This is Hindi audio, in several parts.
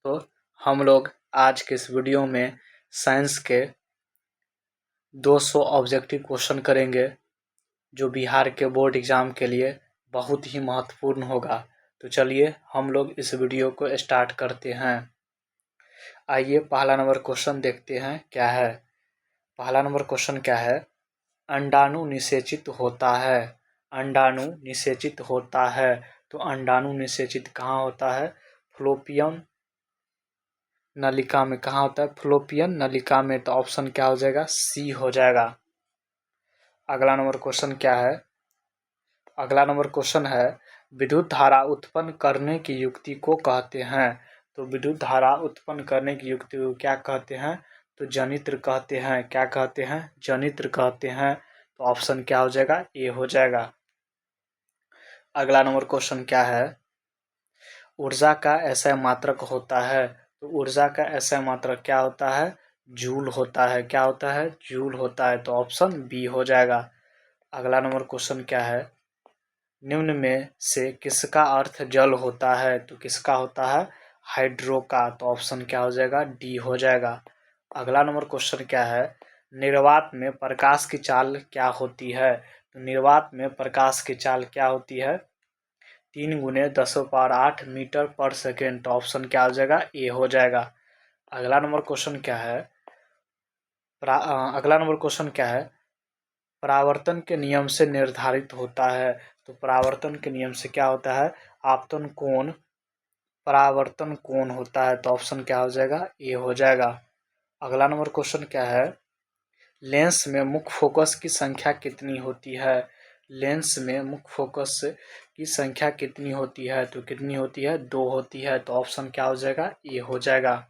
तो हम लोग आज के इस वीडियो में साइंस के 200 ऑब्जेक्टिव क्वेश्चन करेंगे जो बिहार के बोर्ड एग्जाम के लिए बहुत ही महत्वपूर्ण होगा। तो चलिए हम लोग इस वीडियो को स्टार्ट करते हैं। आइए पहला नंबर क्वेश्चन देखते हैं क्या है। पहला नंबर क्वेश्चन क्या है, अंडाणु निषेचित होता है। अंडाणु निषेचित होता है तो अंडाणु निषेचित कहाँ होता है, फ्लोपियन नलिका में। कहाँ होता है, फ्लोपियन नलिका में। तो ऑप्शन क्या हो जाएगा, सी हो जाएगा। अगला नंबर क्वेश्चन क्या है, अगला नंबर क्वेश्चन है विद्युत धारा उत्पन्न करने की युक्ति को कहते हैं। तो विद्युत धारा उत्पन्न करने की युक्ति को क्या कहते हैं, तो जनित्र कहते हैं। क्या कहते हैं, जनित्र कहते हैं। तो ऑप्शन क्या हो जाएगा, ए हो जाएगा। अगला नंबर क्वेश्चन क्या है, ऊर्जा का ऐसा मात्रक होता है। तो ऊर्जा का ऐसा मात्रक क्या होता है, जूल होता है। क्या होता है, जूल होता है। तो ऑप्शन बी हो जाएगा। अगला नंबर क्वेश्चन क्या है, निम्न में से किसका अर्थ जल होता है। तो किसका होता है, हाइड्रो का। तो ऑप्शन क्या हो जाएगा, डी हो जाएगा। अगला नंबर क्वेश्चन क्या है, निर्वात में प्रकाश की चाल क्या होती है। तो निर्वात में प्रकाश की चाल क्या होती है, 3×10⁸ मीटर पर सेकेंड। तो ऑप्शन क्या हो जाएगा, ए हो जाएगा। अगला नंबर क्वेश्चन क्या है, अगला नंबर क्वेश्चन क्या है, परावर्तन के नियम से निर्धारित होता है। तो परावर्तन के नियम से क्या होता है, आपतन कोण परावर्तन कोण होता है। तो ऑप्शन क्या हो जाएगा, ए हो जाएगा। अगला नंबर क्वेश्चन क्या है, लेंस में मुख्य फोकस की संख्या कितनी होती है। लेंस में मुख्य फोकस की संख्या कितनी होती है। तो कितनी होती है, 2 होती है। तो ऑप्शन क्या हो जाएगा, ए हो जाएगा।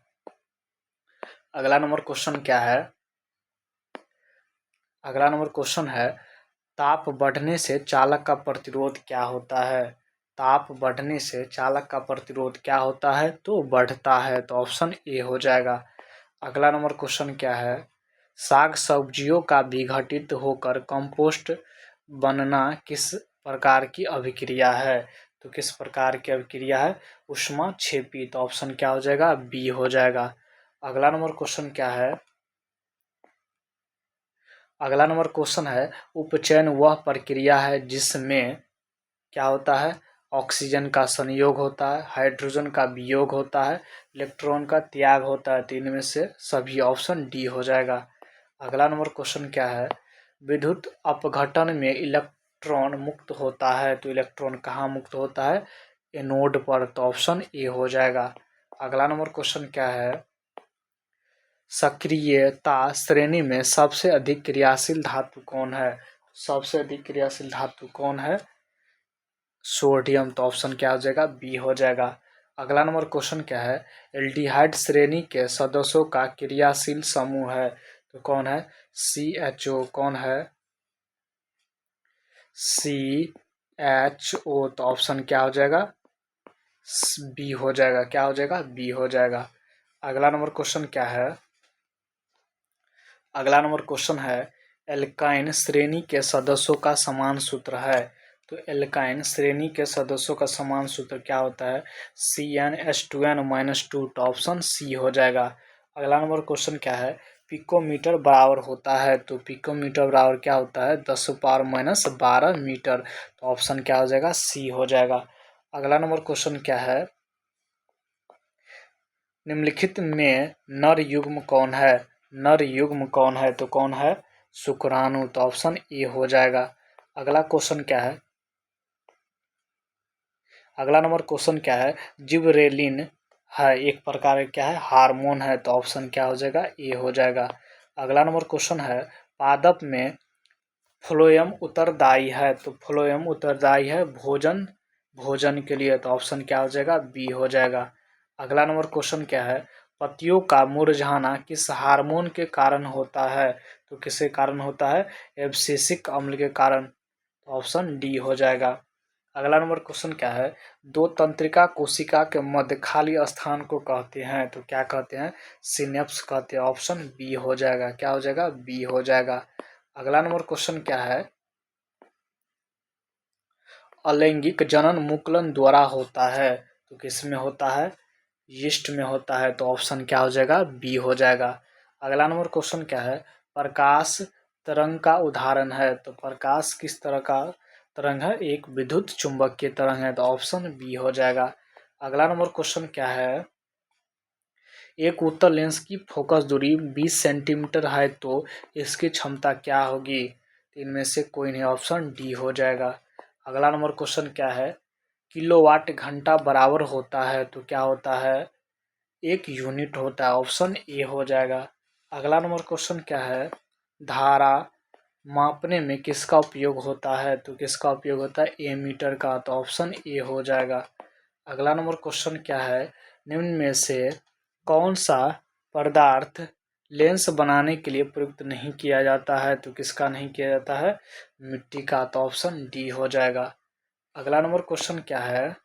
अगला नंबर क्वेश्चन क्या है, अगला नंबर क्वेश्चन है ताप बढ़ने से चालक का प्रतिरोध क्या होता है। ताप बढ़ने से चालक का प्रतिरोध क्या होता है, तो बढ़ता है। तो ऑप्शन ए हो जाएगा। अगला नंबर क्वेश्चन क्या है, साग सब्जियों का विघटित होकर कंपोस्ट बनना किस प्रकार की अभिक्रिया है। तो किस प्रकार की अभिक्रिया है, ऊष्माक्षेपी। तो ऑप्शन क्या हो जाएगा, बी हो जाएगा। अगला नंबर क्वेश्चन क्या है, अगला नंबर क्वेश्चन है उपचयन वह प्रक्रिया है जिसमें क्या होता है, ऑक्सीजन का संयोग होता है, हाइड्रोजन का वियोग होता है, इलेक्ट्रॉन का त्याग होता है। 3 में से सभी, ऑप्शन डी हो जाएगा। अगला नंबर क्वेश्चन क्या है, विद्युत अपघटन में इलेक्ट्रॉन मुक्त होता है। तो इलेक्ट्रॉन कहाँ मुक्त होता है, एनोड पर। तो ऑप्शन ए हो जाएगा। अगला नंबर क्वेश्चन क्या है, सक्रियता श्रेणी में सबसे अधिक क्रियाशील धातु कौन है। सबसे अधिक क्रियाशील धातु कौन है, सोडियम। तो ऑप्शन क्या हो जाएगा, बी हो जाएगा। अगला नंबर क्वेश्चन क्या है, एल्डिहाइड श्रेणी के सदस्यों का क्रियाशील समूह है। तो कौन है, CHO। कौन है, CHO। तो ऑप्शन क्या हो जाएगा, बी हो जाएगा। क्या हो जाएगा, बी हो जाएगा। अगला नंबर क्वेश्चन क्या है, अगला नंबर क्वेश्चन है एल्काइन श्रेणी के सदस्यों का समान सूत्र है। तो एल्काइन श्रेणी के सदस्यों का समान सूत्र क्या होता है, CnH2n-2। तो ऑप्शन सी हो जाएगा। अगला नंबर क्वेश्चन क्या है, पिकोमीटर बराबर होता है। तो पिकोमीटर बराबर क्या होता है, 10⁻⁻12 मीटर। तो ऑप्शन क्या हो जाएगा, सी हो जाएगा। अगला नंबर क्वेश्चन क्या है, निम्नलिखित में नर युग्म कौन है। नर युग्म कौन है, तो कौन है, शुक्राणु। तो ऑप्शन ए हो जाएगा। अगला क्वेश्चन क्या है, अगला नंबर क्वेश्चन क्या है, जिबरेलिन है एक प्रकार क्या है, हार्मोन है। तो ऑप्शन क्या हो जाएगा, ए हो जाएगा। अगला नंबर क्वेश्चन है पादप में फ्लोएम उत्तरदायी है। तो फ्लोएम उत्तरदायी है भोजन, भोजन के लिए। तो ऑप्शन क्या हो जाएगा, बी हो जाएगा। अगला नंबर क्वेश्चन क्या है, पत्तियों का मुरझाना किस हार्मोन के कारण होता है। तो किसके कारण होता है, एब्सिसिक अम्ल के कारण। तो ऑप्शन डी हो जाएगा। अगला नंबर क्वेश्चन क्या है, दो तंत्रिका कोशिका के मध्य खाली स्थान को कहते हैं। तो क्या कहते हैं, सिनेप्स कहते हैं। ऑप्शन बी हो जाएगा। क्या हो जाएगा, बी हो जाएगा। अगला नंबर क्वेश्चन क्या है, अलैंगिक जनन मुकुलन द्वारा होता है। तो किसमें होता है, ईस्ट में होता है, तो ऑप्शन क्या हो जाएगा, बी हो जाएगा। अगला नंबर क्वेश्चन क्या है, प्रकाश तरंग का उदाहरण है, तो प्रकाश किस तरह का तरंग है, एक विद्युत चुंबकीय तरंग है, तो ऑप्शन बी हो जाएगा। अगला नंबर क्वेश्चन क्या है, एक उत्तल लेंस की फोकस दूरी 20 सेंटीमीटर है, तो इसकी क्षमता क्या होगी, इनमें से कोई नहीं, ऑप्शन डी हो जाएगा। अगला नंबर क्वेश्चन क्या है, किलोवाट घंटा बराबर होता है, तो क्या होता है, एक यूनिट होता है, ऑप्शन ए हो जाएगा। अगला नंबर क्वेश्चन क्या है, धारा मापने में किसका उपयोग होता है, तो किसका उपयोग होता है, एमीटर का, तो ऑप्शन ए हो जाएगा। अगला नंबर क्वेश्चन क्या है, निम्न में से कौन सा पदार्थ लेंस बनाने के लिए प्रयुक्त नहीं किया जाता है, तो किसका नहीं किया जाता है, मिट्टी का, तो ऑप्शन डी हो जाएगा। अगला नंबर क्वेश्चन क्या है,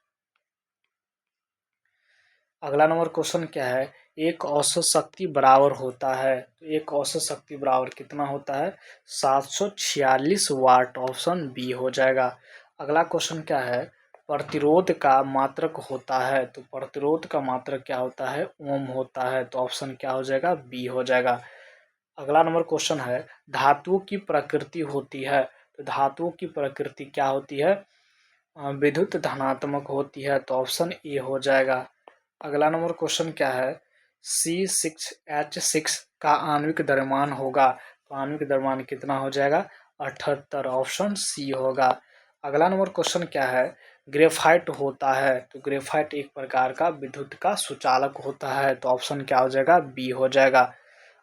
अगला नंबर क्वेश्चन क्या है, एक औसत शक्ति बराबर होता है, तो एक औसत शक्ति बराबर कितना होता है, 746 वाट, ऑप्शन बी हो जाएगा। अगला क्वेश्चन क्या है, प्रतिरोध का मात्रक होता है, तो प्रतिरोध का मात्रक क्या होता है, ओम होता है, तो ऑप्शन क्या हो जाएगा, बी हो जाएगा। अगला नंबर क्वेश्चन है, धातुओं की प्रकृति होती है, तो धातुओं की प्रकृति क्या होती है, विद्युत धनात्मक होती है, तो ऑप्शन ए हो जाएगा। अगला नंबर क्वेश्चन क्या है, C6H6 का आणविक द्रव्यमान होगा, तो आणविक द्रव्यमान कितना हो जाएगा, 78, ऑप्शन सी होगा। अगला नंबर क्वेश्चन क्या है, ग्रेफाइट होता है, तो ग्रेफाइट एक प्रकार का विद्युत का सुचालक होता है, तो ऑप्शन क्या हो जाएगा, बी हो जाएगा।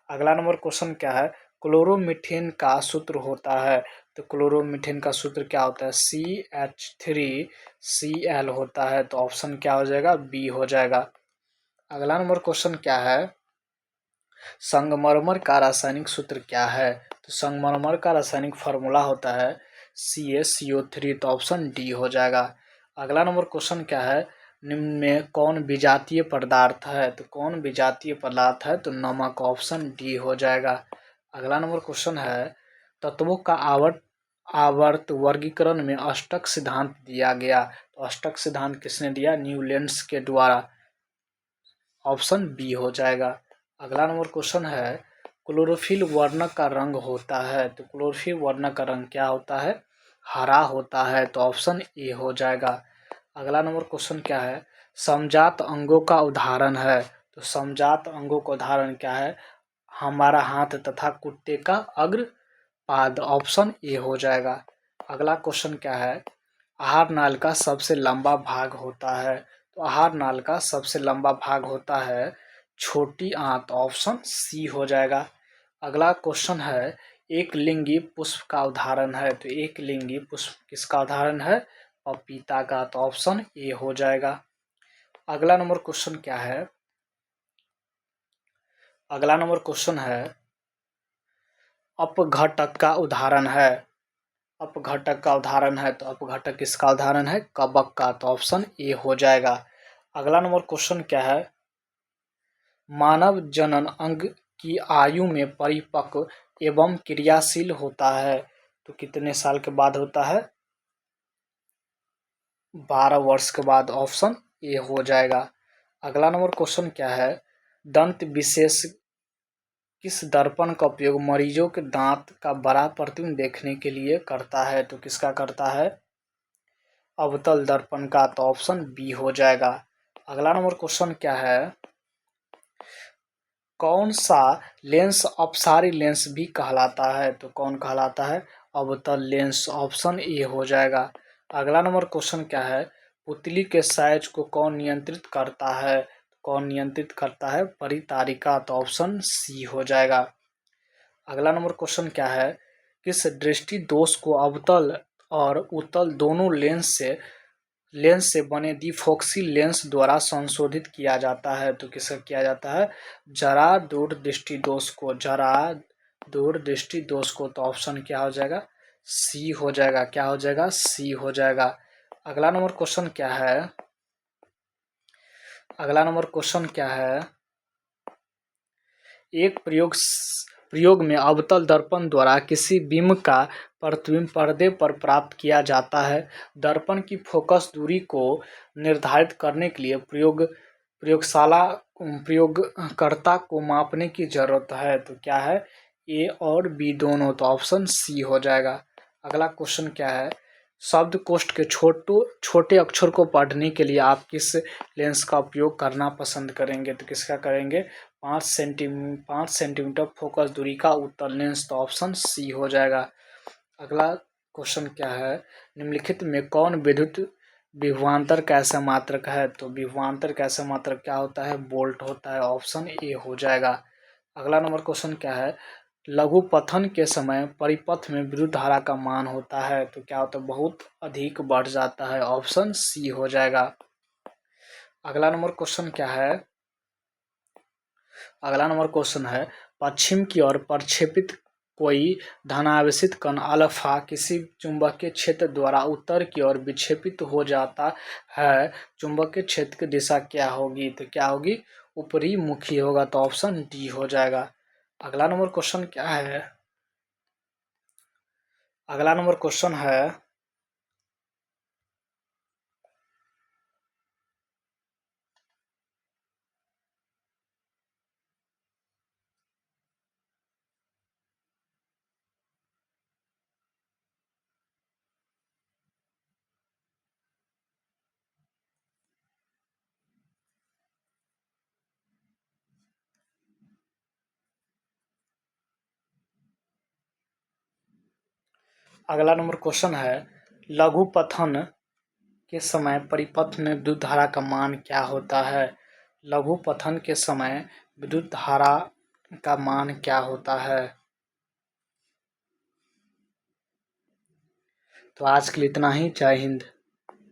अगला नंबर क्वेश्चन क्या है, क्लोरोमीथेन का सूत्र होता है, तो क्लोरोमीथेन का सूत्र क्या होता है, CH3Cl होता है, तो ऑप्शन क्या हो जाएगा, बी हो जाएगा। अगला नंबर क्वेश्चन क्या है, संगमरमर का रासायनिक सूत्र क्या है, तो संगमरमर का रासायनिक फार्मूला होता है CaCO3, तो ऑप्शन डी हो जाएगा। अगला नंबर क्वेश्चन क्या है, निम्न में कौन विजातीय पदार्थ है, तो कौन विजातीय पदार्थ है, तो नमक, ऑप्शन डी हो जाएगा। अगला नंबर क्वेश्चन है, तत्वों का आवर्त वर्गीकरण में अष्टक सिद्धांत दिया गया, तो अष्टक सिद्धांत किसने दिया, न्यूलैंड्स के द्वारा, ऑप्शन बी हो जाएगा। अगला नंबर क्वेश्चन है, क्लोरोफिल वर्णक का रंग होता है, तो क्लोरोफिल वर्णक का रंग क्या होता है, हरा होता है, तो ऑप्शन ए हो जाएगा। अगला नंबर क्वेश्चन क्या है, समजात अंगों का उदाहरण है, तो समजात अंगों का उदाहरण क्या है, हमारा हाथ तथा कुत्ते का अग्र पाद, ऑप्शन ए हो जाएगा। अगला क्वेश्चन क्या है, आहार नाल का सबसे लंबा भाग होता है, तो आहार नाल का सबसे लंबा भाग होता है छोटी आंत, ऑप्शन सी हो जाएगा। अगला क्वेश्चन है, एक लिंगी पुष्प का उदाहरण है, तो एक लिंगी पुष्प किसका उदाहरण है, पपीता का, तो ऑप्शन ए हो जाएगा। अगला नंबर क्वेश्चन क्या है, अगला नंबर क्वेश्चन है, अपघटक का उदाहरण है, अपघटक का उदाहरण है, तो अपघटक किसका उदाहरण है, कवक का, तो ऑप्शन ए हो जाएगा। अगला नंबर क्वेश्चन क्या है, मानव जनन अंग की आयु में परिपक्व एवं क्रियाशील होता है, तो कितने साल के बाद होता है, 12 वर्ष के बाद, ऑप्शन ए हो जाएगा। अगला नंबर क्वेश्चन क्या है, दंत विशेष किस दर्पण का उपयोग मरीजों के दांत का बड़ा प्रतिबिंब देखने के लिए करता है, तो किसका करता है, अवतल दर्पण का, तो ऑप्शन बी हो जाएगा। अगला नंबर क्वेश्चन क्या है, कौन सा लेंस अपसारी लेंस भी कहलाता है, तो कौन कहलाता है, अवतल लेंस, ऑप्शन ए हो जाएगा। अगला नंबर क्वेश्चन क्या है, पुतली के साइज को कौन नियंत्रित करता है, कौन नियंत्रित करता है, परितारिका, तो ऑप्शन सी हो जाएगा। अगला नंबर क्वेश्चन क्या है, किस दृष्टि दोष को अवतल और उत्तल दोनों लेंस से बने द्विफोक्सी लेंस द्वारा संशोधित किया जाता है, तो किसका किया जाता है, जरा दूरदृष्टि दोष को, जरा दूरदृष्टि दोष को, तो ऑप्शन क्या हो जाएगा, सी हो जाएगा, क्या हो जाएगा, सी हो जाएगा। अगला नंबर क्वेश्चन क्या है, अगला नंबर क्वेश्चन क्या है, एक प्रयोग में अवतल दर्पण द्वारा किसी बिंब का प्रतिबिंब पर्दे पर प्राप्त किया जाता है। दर्पण की फोकस दूरी को निर्धारित करने के लिए प्रयोगशाला प्रयोगकर्ता को मापने की ज़रूरत है, तो क्या है, ए और बी दोनों, तो ऑप्शन सी हो जाएगा। अगला क्वेश्चन क्या है, शब्दकोश के छोटे अक्षर को पढ़ने के लिए आप किस लेंस का उपयोग करना पसंद करेंगे, तो किसका करेंगे, 5 सेंटीमीटर फोकस दूरी का उत्तल लेंस, तो ऑप्शन सी हो जाएगा। अगला क्वेश्चन क्या है, निम्नलिखित में कौन विद्युत विभवांतर का ऐसा मात्रक है, तो विभवांतर का ऐसा मात्रक क्या होता है, वोल्ट होता है, ऑप्शन ए हो जाएगा। अगला नंबर क्वेश्चन क्या है, लघुपथन के समय परिपथ में विद्युत धारा का मान होता है, तो क्या होता है, बहुत अधिक बढ़ जाता है, ऑप्शन सी हो जाएगा। अगला नंबर क्वेश्चन क्या है, अगला नंबर क्वेश्चन है, पश्चिम की ओर प्रक्षेपित कोई धनावेशित कण अल्फा किसी चुंबकीय क्षेत्र द्वारा उत्तर की ओर विक्षेपित हो जाता है, चुंबकीय क्षेत्र की दिशा क्या होगी, तो क्या होगी, ऊपरी मुखी होगा, तो ऑप्शन डी हो जाएगा। अगला नंबर क्वेश्चन क्या है, अगला नंबर क्वेश्चन है, अगला नंबर क्वेश्चन है, लघुपथन के समय परिपथ में विद्युत धारा का मान क्या होता है, लघुपथन के समय विद्युत धारा का मान क्या होता है। तो आज के लिए इतना ही, जय हिंद।